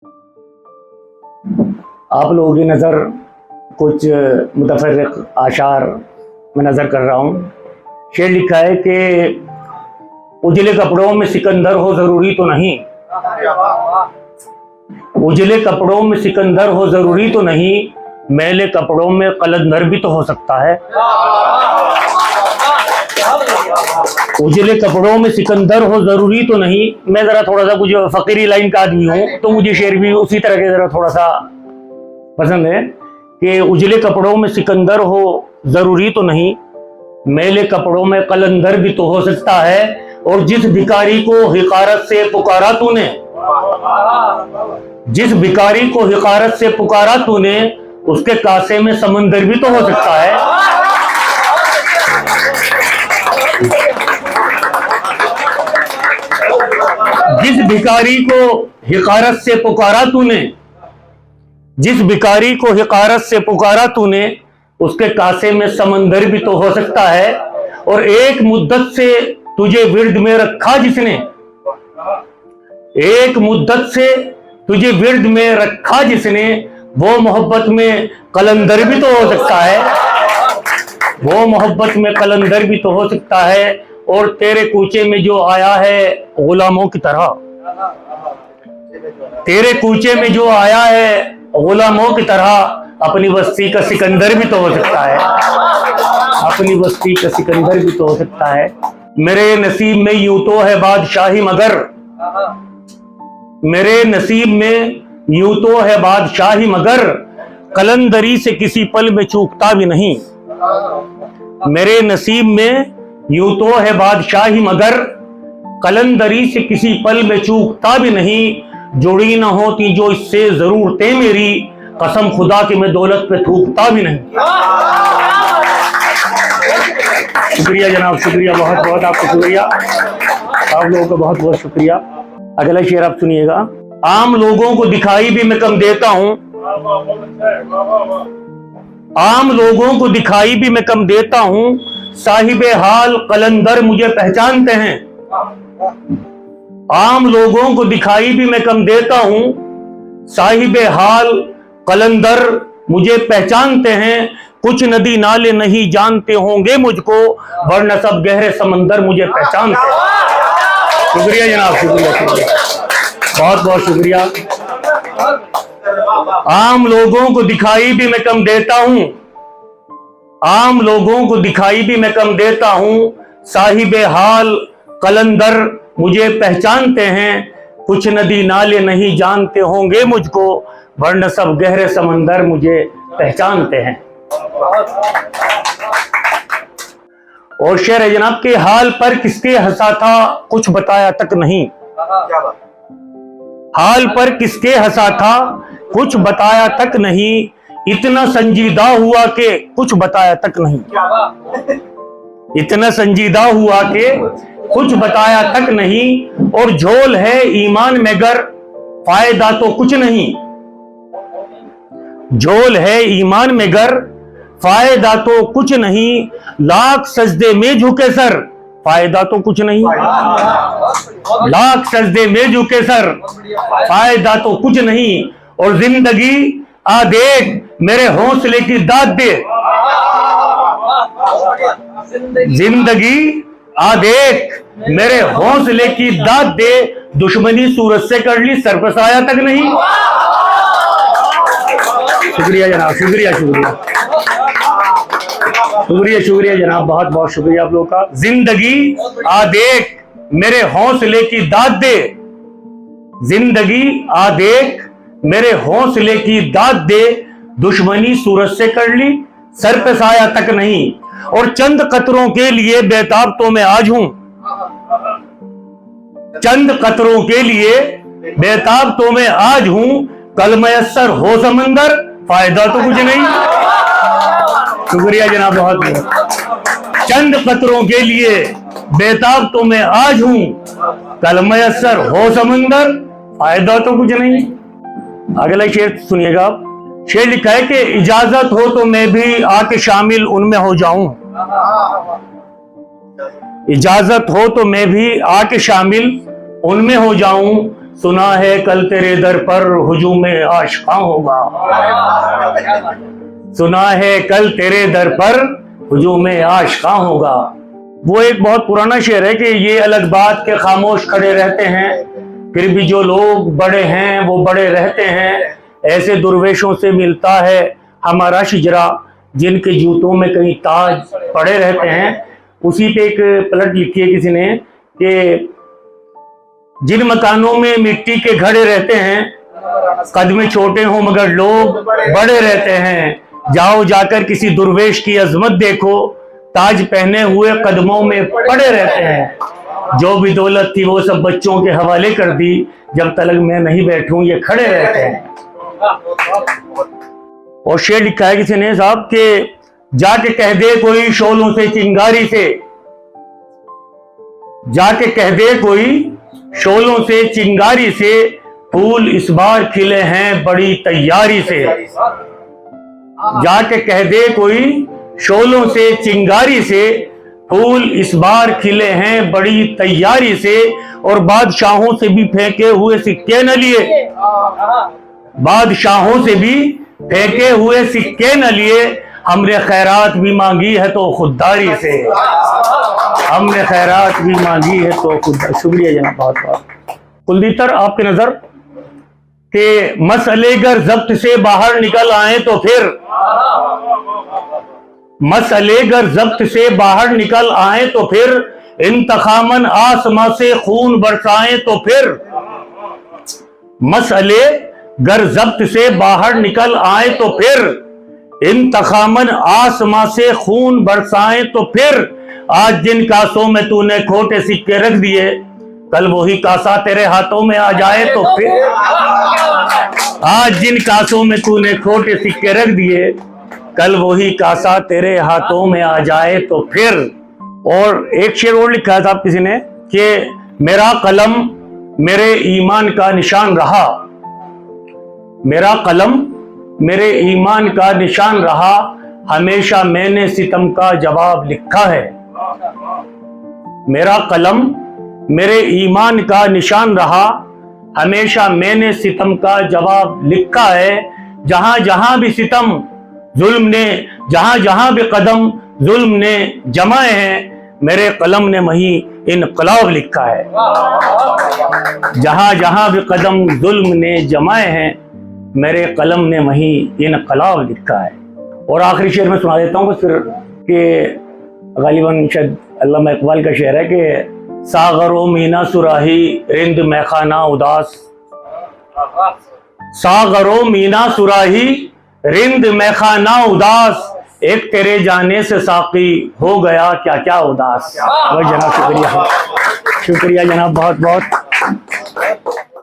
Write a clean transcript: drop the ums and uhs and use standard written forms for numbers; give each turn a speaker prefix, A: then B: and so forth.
A: आप लोगों की नज़र कुछ मुतफर्रिक़ आशार में नज़र कर रहा हूँ। शेर लिखा है कि उजले कपड़ों में सिकंदर हो ज़रूरी तो नहीं, उजले कपड़ों में सिकंदर हो ज़रूरी तो नहीं, मैले कपड़ों में कलंदर भी तो हो सकता है। उजले कपड़ों में सिकंदर हो ज़रूरी तो नहीं। मैं ज़रा थोड़ा सा कुछ फ़कीरी लाइन का आदमी हूँ, तो मुझे शेर भी उसी तरह के ज़रा थोड़ा सा पसंद है कि उजले कपड़ों में सिकंदर हो ज़रूरी तो नहीं, मैले कपड़ों में कलंदर भी तो हो सकता है। और जिस भिखारी को हिकारत से पुकारा तूने, जिस भिखारी को हिकारत से पुकारा तूने, उसके कासे में समंदर भी तो हो सकता है। जिस भिखारी को हिकारत से पुकारा तूने, जिस भिखारी को हिकारत से पुकारा तूने, उसके कासे में समंदर भी तो हो सकता है। और एक मुद्दत से तुझे विर्द में रखा जिसने, एक मुद्दत से तुझे विर्द में रखा जिसने, वो मोहब्बत में कलंदर भी तो हो सकता है, वो मोहब्बत में कलंदर भी तो हो सकता है। और तेरे कूचे में जो आया है गुलामों की तरह, तेरे कूचे में जो आया है गुलामों की तरह, अपनी बस्ती का सिकंदर भी तो हो सकता है, अपनी बस्ती का सिकंदर भी तो हो सकता है। मेरे नसीब में यूं तो है बादशाही मगर, मेरे नसीब में यूं तो है बादशाही मगर, कलंदरी से किसी पल में चूकता भी नहीं। मेरे नसीब में यूं तो है बादशाही मगर, कलंदरी से किसी पल में चूकता भी नहीं। जुड़ी न होती जो इससे जरूरतें मेरी, कसम खुदा कि मैं दौलत पे थूकता भी नहीं। शुक्रिया जनाब, शुक्रिया, बहुत बहुत आपको शुक्रिया, आप लोगों का बहुत बहुत शुक्रिया। अगला शेर आप सुनिएगा। आम लोगों को दिखाई भी मैं कम देता हूं, आम लोगों को दिखाई भी मैं कम देता हूं, साहिबे हाल कलंदर मुझे पहचानते हैं। आम लोगों को दिखाई भी मैं कम देता हूं, साहिबे हाल कलंदर मुझे पहचानते हैं। कुछ नदी नाले नहीं जानते होंगे मुझको, वरना सब गहरे समंदर मुझे पहचानते हैं। शुक्रिया जनाब, शुक्रिया, शुक्रिया, बहुत बहुत शुक्रिया। आम लोगों को दिखाई भी मैं कम देता हूं, आम लोगों को दिखाई भी मैं कम देता हूं, साहिबे हाल कलंदर मुझे पहचानते हैं। कुछ नदी नाले नहीं जानते होंगे मुझको, वरना सब गहरे समंदर मुझे पहचानते हैं। और शेर है जनाब के हाल पर किसके हंसा था कुछ बताया तक नहीं, हाल पर किसके हंसा था कुछ बताया तक नहीं, इतना संजीदा हुआ कि कुछ बताया तक नहीं, इतना संजीदा हुआ कि कुछ बताया तक नहीं। और झोल है ईमान में गर, फायदा तो कुछ नहीं, झोल है ईमान में गर, फायदा तो कुछ नहीं। लाख सजदे में झुके सर, फायदा तो कुछ नहीं, लाख सजदे में झुके सर, फायदा तो कुछ नहीं। और जिंदगी आ देख मेरे हौसले की दाद दे, जिंदगी आ देख मेरे हौसले की दाद दे, दुश्मनी सूरज से कर ली सर पर साया तक नहीं। शुक्रिया जनाब, शुक्रिया, शुक्रिया, शुक्रिया, शुक्रिया जनाब, बहुत बहुत शुक्रिया आप लोगों का। जिंदगी आ देख मेरे हौसले की दाद दे, जिंदगी आ देख मेरे हौसले की दाद दे, दुश्मनी सूरज से कर ली सर पे साया तक नहीं। और चंद कतरों के लिए बेताब तो मैं आज हूं, चंद कतरों के लिए बेताब तो मैं आज हूं, कल मयस्सर हो समंदर फायदा तो कुछ नहीं। शुक्रिया जनाब, बहुत बहुत। चंद कतरों के लिए बेताब तो मैं आज हूं, कल मयस्सर हो समंदर फायदा तो कुछ नहीं। अगला शेर सुनिएगा आप। शेर लिखा है कि इजाजत हो तो मैं भी आके शामिल उनमें हो जाऊं, इजाजत हो तो मैं भी आके शामिल उनमें हो जाऊं, सुना है कल तेरे दर पर हुजूम आशिक़ां होगा। सुना है कल तेरे दर पर हुजूम आशिक़ां होगा। वो एक बहुत पुराना शेर है कि ये अलग बात के खामोश खड़े रहते हैं, फिर भी जो लोग बड़े हैं वो बड़े रहते हैं। ऐसे दुर्वेशों से मिलता है हमारा शिजरा, जिनके जूतों में कहीं ताज पड़े रहते हैं। उसी पे एक पलट लिखी है किसी ने कि जिन मकानों में मिट्टी के घड़े रहते हैं, कद में छोटे हों मगर लोग बड़े रहते हैं। जाओ जाकर किसी दुर्वेश की अजमत देखो, ताज पहने हुए कदमों में पड़े रहते हैं। जो भी दौलत थी वो सब बच्चों के हवाले कर दी, जब तलक मैं नहीं बैठूं ये खड़े रहते हैं। और शेर लिखा है किसी ने साहब के जाके कह दे कोई शोलों से चिंगारी से, जाके कह दे कोई शोलों से चिंगारी से, फूल इस बार खिले हैं बड़ी तैयारी से। जाके कह दे कोई शोलों से चिंगारी से, फूल इस बार खिले हैं बड़ी तैयारी से। और बादशाहों से भी फेंके हुए सिक्के न लिए, बादशाहों से भी फेंके हुए सिक्के न लिए, हमने खैरात भी मांगी है तो खुददारी से, हमने खैरात भी मांगी है तो खुद। शुक्रिया जनाब, बहुत बहुत। कुलदीप सर, आपकी नजर के मसले गर जब्त से बाहर निकल आए तो फिर, मसले गर जब्त से बाहर निकल आए तो फिर, इंतखामन आसमां से खून बरसाएं तो फिर, मसले गर जब्त से बाहर निकल आए तो फिर, इंतखामन आसमां से खून बरसाएं तो फिर। आज जिन कासों में तूने खोटे सिक्के रख दिए, कल वही कासा तेरे हाथों में आ जाए तो फिर। आज जिन कासों में तूने खोटे सिक्के रख दिए, कल वही कासा तेरे हाथों में आ जाए तो फिर। और एक शेर और लिखा था किसी ने कि मेरा कलम मेरे ईमान का निशान रहा, मेरा कलम मेरे ईमान का निशान रहा, हमेशा मैंने सितम का जवाब लिखा है। मेरा कलम मेरे ईमान का निशान रहा, हमेशा मैंने सितम का जवाब लिखा है। जहां जहां भी सितम जुल्म ने, जहां जहां भी कदम जुल्म ने जमाए हैं, मेरे कलम ने वहीं इनकलाब लिखा है। जहां जहां भी कदम जुल्म ने जमाए हैं, मेरे कलम ने वहीं इनकलाब लिखा है। और आखिरी शेर में सुना देता हूँ फिर कि गालिबन शायद अल्लामा इकबाल का शेर है कि सागरो मीना सुराही रिंद मैखाना उदास, सागरो मीना सुराही रिंद मैखाना उदास, एक तेरे जाने से साकी हो गया क्या क्या उदास। जनाब शुक्रिया, शुक्रिया जनाब, बहुत बहुत।